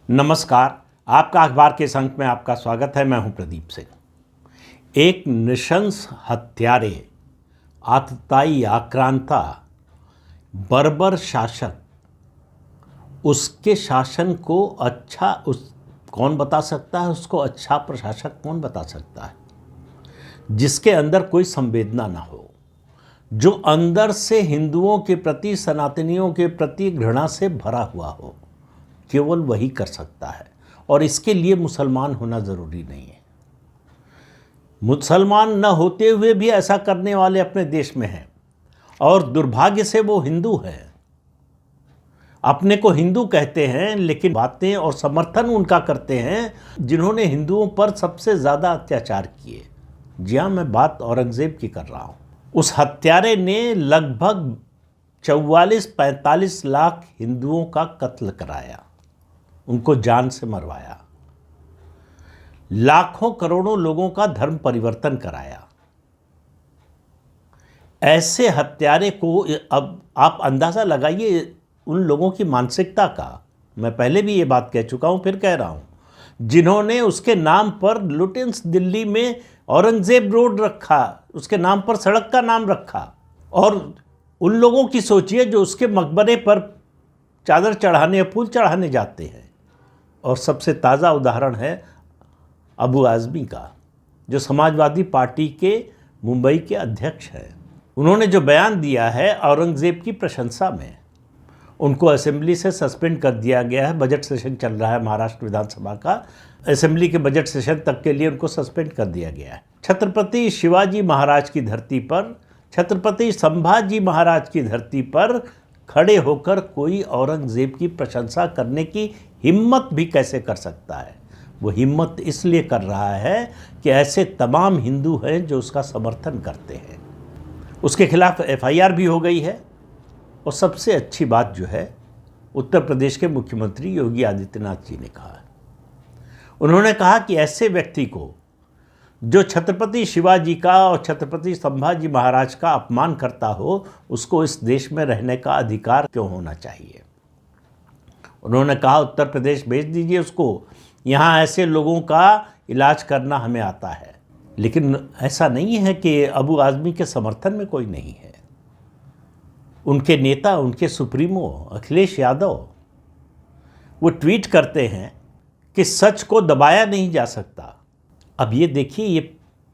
नमस्कार। आपका अखबार के इस अंक में आपका स्वागत है। मैं हूं प्रदीप सिंह। एक नृशंस हत्यारे, आतताई, आक्रांता, बर्बर शासक, उसके शासन को कौन बता सकता है? उसको अच्छा प्रशासक कौन बता सकता है? जिसके अंदर कोई संवेदना ना हो, जो अंदर से हिंदुओं के प्रति, सनातनियों के प्रति घृणा से भरा हुआ हो, केवल वही कर सकता है। और इसके लिए मुसलमान होना ज़रूरी नहीं है। मुसलमान न होते हुए भी ऐसा करने वाले अपने देश में हैं, और दुर्भाग्य से वो हिंदू हैं। अपने को हिंदू कहते हैं, लेकिन बातें और समर्थन उनका करते हैं जिन्होंने हिंदुओं पर सबसे ज़्यादा अत्याचार किए। जी हाँ, मैं बात औरंगज़ेब की कर रहा हूँ। उस हत्यारे ने लगभग 44-45 लाख हिंदुओं का कत्ल कराया, उनको जान से मरवाया, लाखों करोड़ों लोगों का धर्म परिवर्तन कराया। ऐसे हत्यारे को अब आप अंदाज़ा लगाइए उन लोगों की मानसिकता का। मैं पहले भी ये बात कह चुका हूँ, फिर कह रहा हूँ, जिन्होंने उसके नाम पर लुटेंस दिल्ली में औरंगज़ेब रोड रखा, उसके नाम पर सड़क का नाम रखा। और उन लोगों की सोचिए जो उसके मकबरे पर चादर चढ़ाने या फूल चढ़ाने जाते हैं। और सबसे ताज़ा उदाहरण है अबू आज़मी का, जो समाजवादी पार्टी के मुंबई के अध्यक्ष हैं। उन्होंने जो बयान दिया है औरंगज़ेब की प्रशंसा में, उनको असेंबली से सस्पेंड कर दिया गया है। बजट सेशन चल रहा है महाराष्ट्र विधानसभा का, असेंबली के बजट सेशन तक के लिए उनको सस्पेंड कर दिया गया है। छत्रपति शिवाजी महाराज की धरती पर, छत्रपति संभाजी महाराज की धरती पर खड़े होकर कोई औरंगज़ेब की प्रशंसा करने की हिम्मत भी कैसे कर सकता है? वो हिम्मत इसलिए कर रहा है कि ऐसे तमाम हिंदू हैं जो उसका समर्थन करते हैं। उसके खिलाफ FIR भी हो गई है। और सबसे अच्छी बात जो है, उत्तर प्रदेश के मुख्यमंत्री योगी आदित्यनाथ जी ने कहा है। उन्होंने कहा कि ऐसे व्यक्ति को जो छत्रपति शिवाजी का और छत्रपति संभाजी महाराज का अपमान करता हो, उसको इस देश में रहने का अधिकार क्यों होना चाहिए? उन्होंने कहा उत्तर प्रदेश भेज दीजिए उसको, यहाँ ऐसे लोगों का इलाज करना हमें आता है। लेकिन ऐसा नहीं है कि अबू आज़मी के समर्थन में कोई नहीं है। उनके नेता, उनके सुप्रीमो अखिलेश यादव, वो ट्वीट करते हैं कि सच को दबाया नहीं जा सकता। अब ये देखिए, ये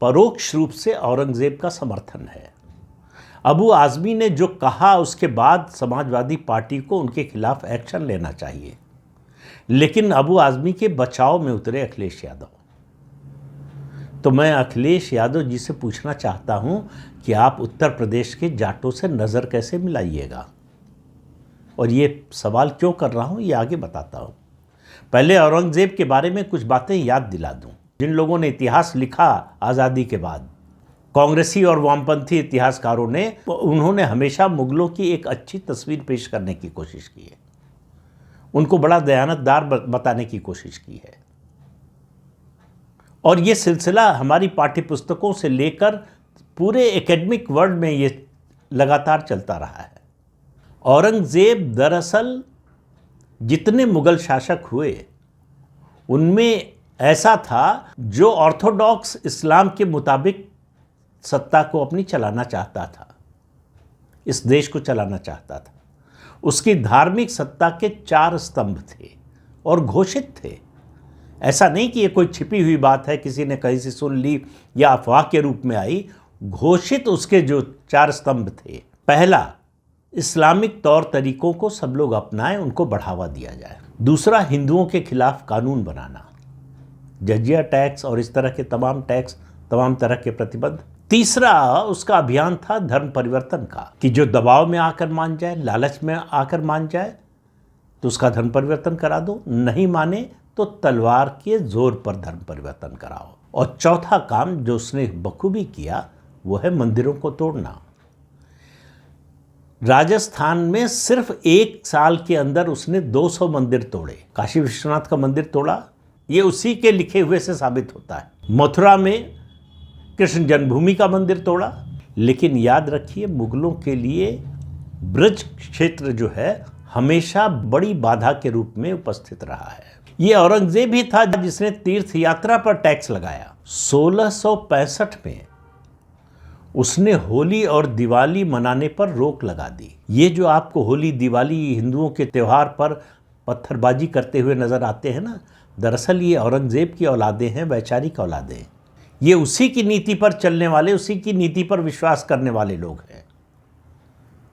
परोक्ष रूप से औरंगज़ेब का समर्थन है। अबू आज़मी ने जो कहा, उसके बाद समाजवादी पार्टी को उनके खिलाफ एक्शन लेना चाहिए। लेकिन अबू आज़मी के बचाव में उतरे अखिलेश यादव। तो मैं अखिलेश यादव जी से पूछना चाहता हूं कि आप उत्तर प्रदेश के जाटों से नज़र कैसे मिलाइएगा? और ये सवाल क्यों कर रहा हूं, ये आगे बताता हूं। पहले औरंगज़ेब के बारे में कुछ बातें याद दिला दूं। जिन लोगों ने इतिहास लिखा आज़ादी के बाद, कांग्रेसी और वामपंथी इतिहासकारों ने, उन्होंने हमेशा मुगलों की एक अच्छी तस्वीर पेश करने की कोशिश की है, उनको बड़ा दयानतदार बताने की कोशिश की है। और ये सिलसिला हमारी पाठ्य पुस्तकों से लेकर पूरे एकेडमिक वर्ल्ड में ये लगातार चलता रहा है। औरंगज़ेब दरअसल जितने मुग़ल शासक हुए, उनमें ऐसा था जो ऑर्थोडॉक्स इस्लाम के मुताबिक सत्ता को अपनी चलाना चाहता था, इस देश को चलाना चाहता था। उसकी धार्मिक सत्ता के 4 स्तंभ थे और घोषित थे। ऐसा नहीं कि ये कोई छिपी हुई बात है, किसी ने कहीं से सुन ली या अफवाह के रूप में आई। घोषित उसके जो 4 स्तंभ थे, पहला, इस्लामिक तौर तरीकों को सब लोग अपनाएं, उनको बढ़ावा दिया जाए। दूसरा, हिंदुओं के खिलाफ कानून बनाना, जजिया टैक्स और इस तरह के तमाम टैक्स, तमाम तरह के प्रतिबंध। तीसरा, उसका अभियान था धर्म परिवर्तन का, कि जो दबाव में आकर मान जाए, लालच में आकर मान जाए, तो उसका धर्म परिवर्तन करा दो। नहीं माने तो तलवार के जोर पर धर्म परिवर्तन कराओ। और चौथा काम जो उसने बखूबी किया, वो है मंदिरों को तोड़ना। राजस्थान में सिर्फ 1 साल के अंदर उसने 200 मंदिर तोड़े। काशी विश्वनाथ का मंदिर तोड़ा, ये उसी के लिखे हुए से साबित होता है। मथुरा में कृष्ण जन्मभूमि का मंदिर तोड़ा। लेकिन याद रखिए, मुगलों के लिए ब्रज क्षेत्र जो है हमेशा बड़ी बाधा के रूप में उपस्थित रहा है। ये औरंगजेब ही था जिसने तीर्थ यात्रा पर टैक्स लगाया। 1665 में उसने होली और दिवाली मनाने पर रोक लगा दी। ये जो आपको होली दिवाली हिंदुओं के त्यौहार पर पत्थरबाजी करते हुए नजर आते हैं ना, दरअसल ये औरंगजेब की औलादें हैं, वैचारिक औलादें। ये उसी की नीति पर चलने वाले, उसी की नीति पर विश्वास करने वाले लोग हैं।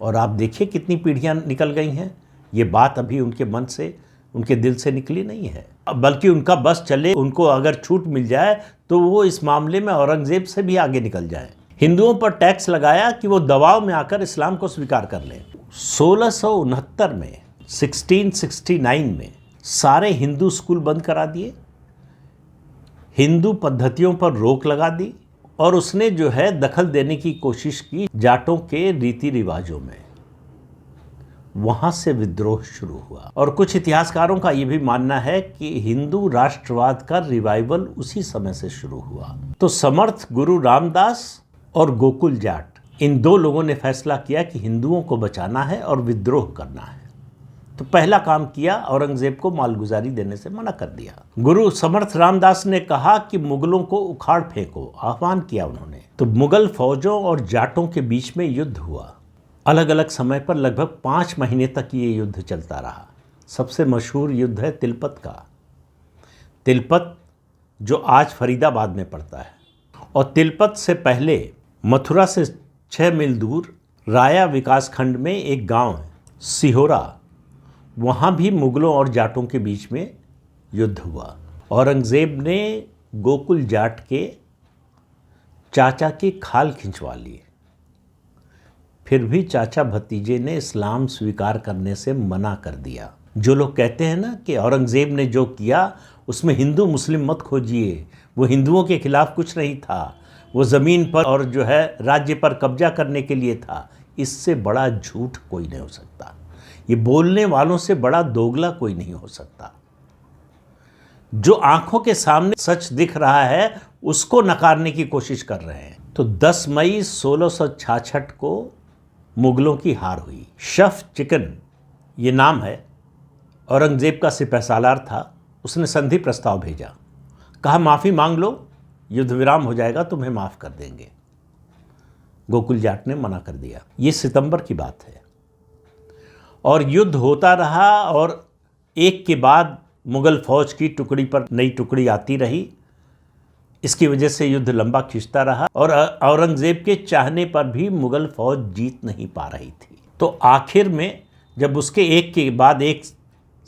और आप देखिए कितनी पीढ़ियां निकल गई हैं, ये बात अभी उनके मन से, उनके दिल से निकली नहीं है। बल्कि उनका बस चले, उनको अगर छूट मिल जाए तो वो इस मामले में औरंगजेब से भी आगे निकल जाए। हिंदुओं पर टैक्स लगाया कि वो दबाव में आकर इस्लाम को स्वीकार कर लें। 1669 में 1669 में सारे हिंदू स्कूल बंद करा दिए, हिंदू पद्धतियों पर रोक लगा दी और उसने जो है दखल देने की कोशिश की जाटों के रीति रिवाजों में। वहां से विद्रोह शुरू हुआ और कुछ इतिहासकारों का यह भी मानना है कि हिंदू राष्ट्रवाद का रिवाइवल उसी समय से शुरू हुआ। तो समर्थ गुरु रामदास और गोकुल जाट, इन दो लोगों ने फैसला किया कि हिंदुओं को बचाना है और विद्रोह करना है। तो पहला काम किया, औरंगजेब को मालगुजारी देने से मना कर दिया। गुरु समर्थ रामदास ने कहा कि मुगलों को उखाड़ फेंको, आह्वान किया उन्होंने। तो मुगल फौजों और जाटों के बीच में युद्ध हुआ। अलग अलग समय पर लगभग 5 महीने तक ये युद्ध चलता रहा। सबसे मशहूर युद्ध है तिलपत का। तिलपत जो आज फरीदाबाद में पड़ता है, और तिलपत से पहले मथुरा से 6 मील दूर राया विकासखंड में एक गांव है सिहोरा, वहाँ भी मुगलों और जाटों के बीच में युद्ध हुआ। औरंगजेब ने गोकुल जाट के चाचा की खाल खिंचवा ली, फिर भी चाचा भतीजे ने इस्लाम स्वीकार करने से मना कर दिया। जो लोग कहते हैं ना कि औरंगजेब ने जो किया उसमें हिंदू मुस्लिम मत खोजिए, वो हिंदुओं के खिलाफ कुछ नहीं था, वो ज़मीन पर और जो है राज्य पर कब्जा करने के लिए था। इससे बड़ा झूठ कोई नहीं हो सकता, ये बोलने वालों से बड़ा दोगला कोई नहीं हो सकता। जो आंखों के सामने सच दिख रहा है उसको नकारने की कोशिश कर रहे हैं। तो 10 मई 1666 को मुगलों की हार हुई। शफ चिकन ये नाम है, औरंगजेब का सिपहसालार था। उसने संधि प्रस्ताव भेजा, कहा माफ़ी मांग लो, युद्ध विराम हो जाएगा, तुम्हें माफ़ कर देंगे। गोकुल जाट ने मना कर दिया। ये सितंबर की बात है और युद्ध होता रहा और एक के बाद मुगल फौज की टुकड़ी पर नई टुकड़ी आती रही। इसकी वजह से युद्ध लंबा खिंचता रहा और औरंगजेब के चाहने पर भी मुगल फौज जीत नहीं पा रही थी। तो आखिर में जब उसके एक के बाद एक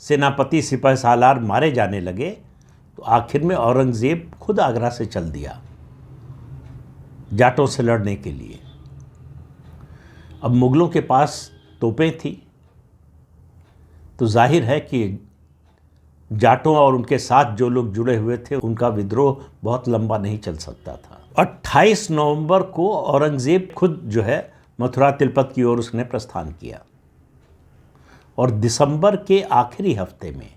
सेनापति सिपहसालार मारे जाने लगे तो आखिर में औरंगजेब खुद आगरा से चल दिया जाटों से लड़ने के लिए। अब मुगलों के पास तोपें थी तो जाहिर है कि जाटों और उनके साथ जो लोग जुड़े हुए थे उनका विद्रोह बहुत लंबा नहीं चल सकता था। 28 नवंबर को औरंगजेब खुद जो है मथुरा तिलपत की ओर उसने प्रस्थान किया और दिसंबर के आखिरी हफ्ते में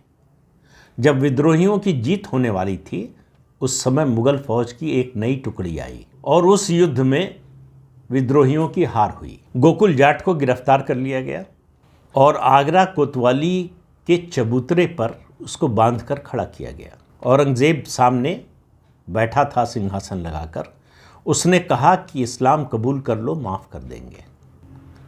जब विद्रोहियों की जीत होने वाली थी उस समय मुगल फौज की एक नई टुकड़ी आई और उस युद्ध में विद्रोहियों की हार हुई। गोकुल जाट को गिरफ्तार कर लिया गया और आगरा कोतवाली के चबूतरे पर उसको बांधकर खड़ा किया गया। औरंगजेब सामने बैठा था सिंहासन लगाकर। उसने कहा कि इस्लाम कबूल कर लो, माफ़ कर देंगे।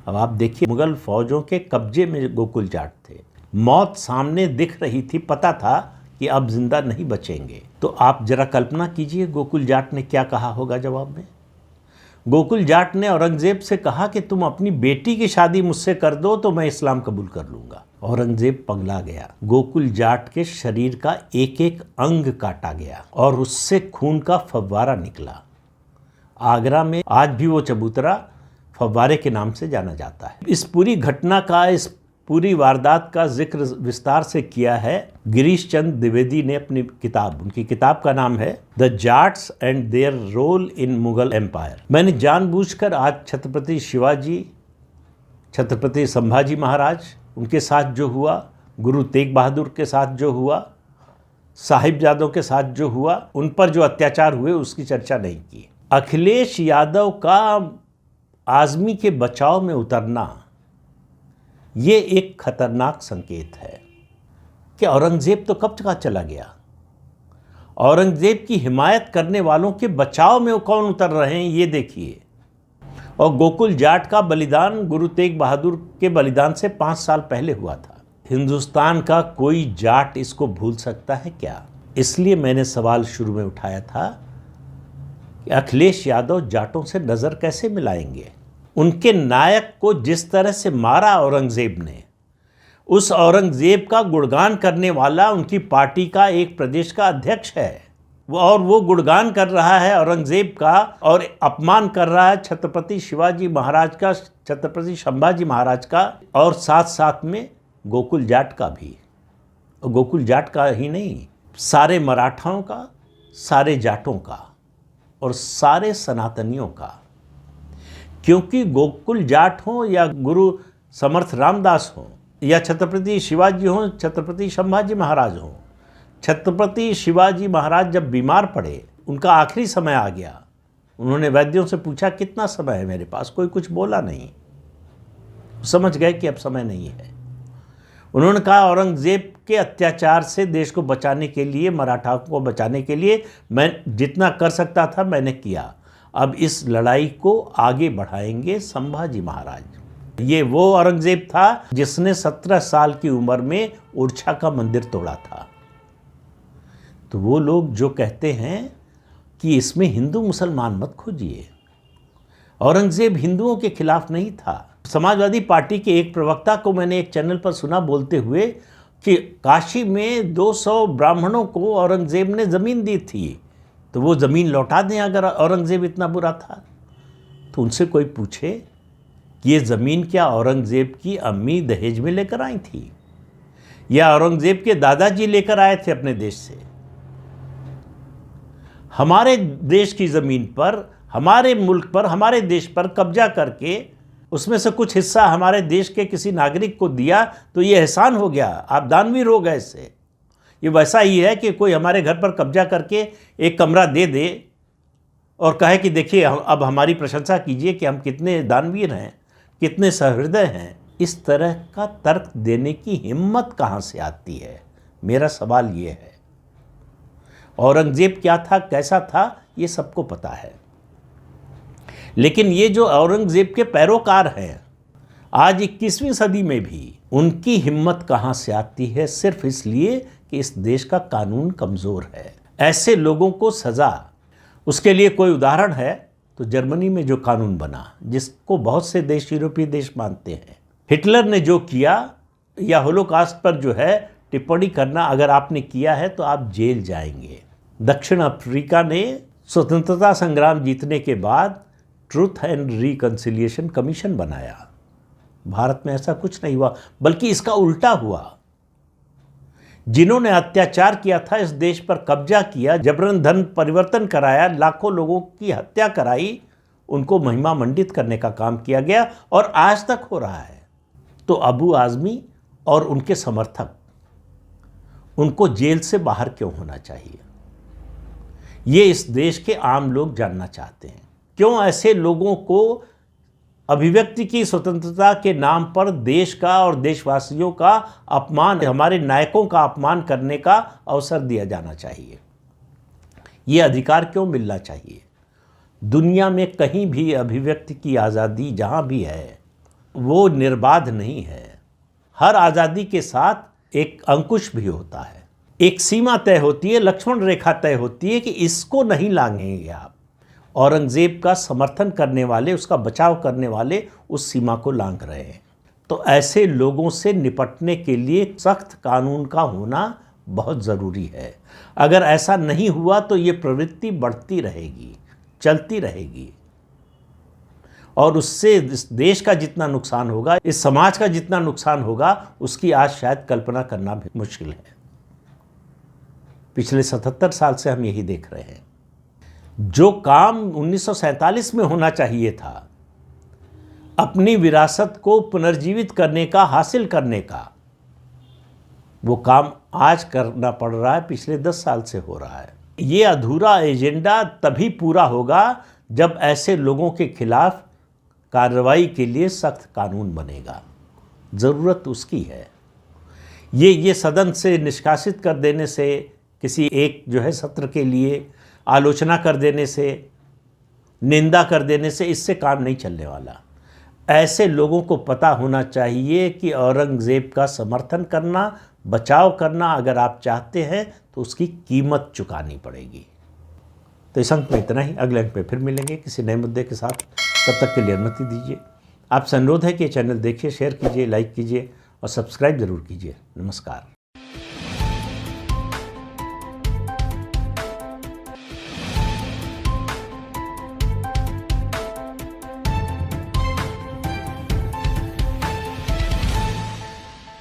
अब आप देखिए, मुगल फौजों के कब्जे में गोकुल जाट थे, मौत सामने दिख रही थी, पता था कि अब जिंदा नहीं बचेंगे। तो आप जरा कल्पना कीजिए गोकुल जाट ने क्या कहा होगा जवाब में। गोकुल जाट ने औरंगजेब से कहा कि तुम अपनी बेटी की शादी मुझसे कर दो तो मैं इस्लाम कबूल कर लूँगा। औरंगजेब पगला गया। गोकुल जाट के शरीर का एक एक अंग काटा गया और उससे खून का फव्वारा निकला। आगरा में आज भी वो चबूतरा फव्वारे के नाम से जाना जाता है। इस पूरी घटना का, इस पूरी वारदात का जिक्र विस्तार से किया है गिरीश चंद्र द्विवेदी ने अपनी किताब, उनकी किताब का नाम है the Jats and their role in Mughal empire. मैंने जानबूझकर आज छत्रपति शिवाजी, छत्रपति संभाजी महाराज, उनके साथ जो हुआ, गुरु तेग बहादुर के साथ जो हुआ, साहिबजादों के साथ जो हुआ, उन पर जो अत्याचार हुए उसकी चर्चा नहीं की। अखिलेश यादव का आज़मी के बचाव में उतरना ये एक खतरनाक संकेत है कि औरंगजेब तो कब का चला गया। औरंगजेब की हिमायत करने वालों के बचाव में वो कौन उतर रहे हैं ये देखिए। और गोकुल जाट का बलिदान गुरु तेग बहादुर के बलिदान से 5 साल पहले हुआ था। हिंदुस्तान का कोई जाट इसको भूल सकता है क्या? इसलिए मैंने सवाल शुरू में उठाया था कि अखिलेश यादव जाटों से नज़र कैसे मिलाएंगे। उनके नायक को जिस तरह से मारा औरंगजेब ने, उस औरंगजेब का गुणगान करने वाला उनकी पार्टी का एक प्रदेश का अध्यक्ष है, और वो गुणगान कर रहा है औरंगजेब का और अपमान कर रहा है छत्रपति शिवाजी महाराज का, छत्रपति संभाजी महाराज का, और साथ साथ में गोकुल जाट का भी। और गोकुल जाट का ही नहीं, सारे मराठाओं का, सारे जाटों का और सारे सनातनियों का। क्योंकि गोकुल जाट हों या गुरु समर्थ रामदास हों या छत्रपति शिवाजी हों, छत्रपति संभाजी महाराज हों, छत्रपति शिवाजी महाराज जब बीमार पड़े, उनका आखिरी समय आ गया, उन्होंने वैद्यों से पूछा कितना समय है मेरे पास, कोई कुछ बोला नहीं। समझ गए कि अब समय नहीं है। उन्होंने कहा औरंगजेब के अत्याचार से देश को बचाने के लिए, मराठाओं को बचाने के लिए मैं जितना कर सकता था मैंने किया। अब इस लड़ाई को आगे बढ़ाएंगे संभाजी महाराज। ये वो औरंगजेब था जिसने 17 साल की उम्र में ओरछा का मंदिर तोड़ा था। तो वो लोग जो कहते हैं कि इसमें हिंदू मुसलमान मत खोजिए, औरंगजेब हिंदुओं के खिलाफ नहीं था। समाजवादी पार्टी के एक प्रवक्ता को मैंने एक चैनल पर सुना बोलते हुए कि काशी में 200 ब्राह्मणों को औरंगजेब ने ज़मीन दी थी, तो वो ज़मीन लौटा दें अगर औरंगजेब इतना बुरा था। तो उनसे कोई पूछे कि ये ज़मीन क्या औरंगजेब की अम्मी दहेज में लेकर आई थी या औरंगजेब के दादाजी लेकर आए थे अपने देश से? हमारे देश की ज़मीन पर, हमारे मुल्क पर, हमारे देश पर कब्जा करके उसमें से कुछ हिस्सा हमारे देश के किसी नागरिक को दिया तो ये एहसान हो गया, आप दानवीर हो गए इससे। ये वैसा ही है कि कोई हमारे घर पर कब्जा करके एक कमरा दे दे और कहे कि देखिए अब हमारी प्रशंसा कीजिए कि हम कितने दानवीर हैं, कितने सहृदय हैं। इस तरह का तर्क देने की हिम्मत कहाँ से आती है? मेरा सवाल ये है। औरंगजेब क्या था, कैसा था, ये सबको पता है। लेकिन ये जो औरंगजेब के पैरोकार हैं आज 21वीं सदी में भी, उनकी हिम्मत कहाँ से आती है? सिर्फ इसलिए कि इस देश का कानून कमज़ोर है। ऐसे लोगों को सज़ा, उसके लिए कोई उदाहरण है तो जर्मनी में जो कानून बना, जिसको बहुत से देश, यूरोपीय देश मानते हैं, हिटलर ने जो किया या होलोकॉस्ट पर जो है टिप्पणी करना, अगर आपने किया है तो आप जेल जाएंगे। दक्षिण अफ्रीका ने स्वतंत्रता संग्राम जीतने के बाद ट्रूथ एंड रिकन्सिलिएशन कमीशन बनाया। भारत में ऐसा कुछ नहीं हुआ, बल्कि इसका उल्टा हुआ। जिन्होंने अत्याचार किया था, इस देश पर कब्जा किया, जबरन धन परिवर्तन कराया, लाखों लोगों की हत्या कराई, उनको महिमा मंडित करने का काम किया गया और आज तक हो रहा है। तो अबू आज़मी और उनके समर्थक, उनको जेल से बाहर क्यों होना चाहिए? ये इस देश के आम लोग जानना चाहते हैं। क्यों ऐसे लोगों को अभिव्यक्ति की स्वतंत्रता के नाम पर देश का और देशवासियों का अपमान, हमारे नायकों का अपमान करने का अवसर दिया जाना चाहिए? ये अधिकार क्यों मिलना चाहिए? दुनिया में कहीं भी अभिव्यक्ति की आज़ादी जहाँ भी है वो निर्बाध नहीं है। हर आज़ादी के साथ एक अंकुश भी होता है, एक सीमा तय होती है, लक्ष्मण रेखा तय होती है कि इसको नहीं लांघेंगे आप। औरंगजेब का समर्थन करने वाले, उसका बचाव करने वाले उस सीमा को लांघ रहे हैं। तो ऐसे लोगों से निपटने के लिए सख्त कानून का होना बहुत ज़रूरी है। अगर ऐसा नहीं हुआ तो ये प्रवृत्ति बढ़ती रहेगी, चलती रहेगी, और उससे इस देश का जितना नुकसान होगा, इस समाज का जितना नुकसान होगा, उसकी आज शायद कल्पना करना भी मुश्किल है। पिछले 77 साल से हम यही देख रहे हैं। जो काम 1947 में होना चाहिए था, अपनी विरासत को पुनर्जीवित करने का, हासिल करने का, वो काम आज करना पड़ रहा है, पिछले 10 साल से हो रहा है। ये अधूरा एजेंडा तभी पूरा होगा जब ऐसे लोगों के खिलाफ कार्रवाई के लिए सख्त कानून बनेगा। ज़रूरत उसकी है। ये सदन से निष्कासित कर देने से, किसी एक जो है सत्र के लिए आलोचना कर देने से, निंदा कर देने से इससे काम नहीं चलने वाला। ऐसे लोगों को पता होना चाहिए कि औरंगज़ेब का समर्थन करना, बचाव करना अगर आप चाहते हैं तो उसकी कीमत चुकानी पड़ेगी। तो इस अंक में इतना ही। अगले अंक में फिर मिलेंगे किसी नए मुद्दे के साथ। तब तक के लिए अनुमति दीजिए। आपसे अनुरोध है कि चैनल देखिए, शेयर कीजिए, लाइक कीजिए और सब्सक्राइब जरूर कीजिए। नमस्कार।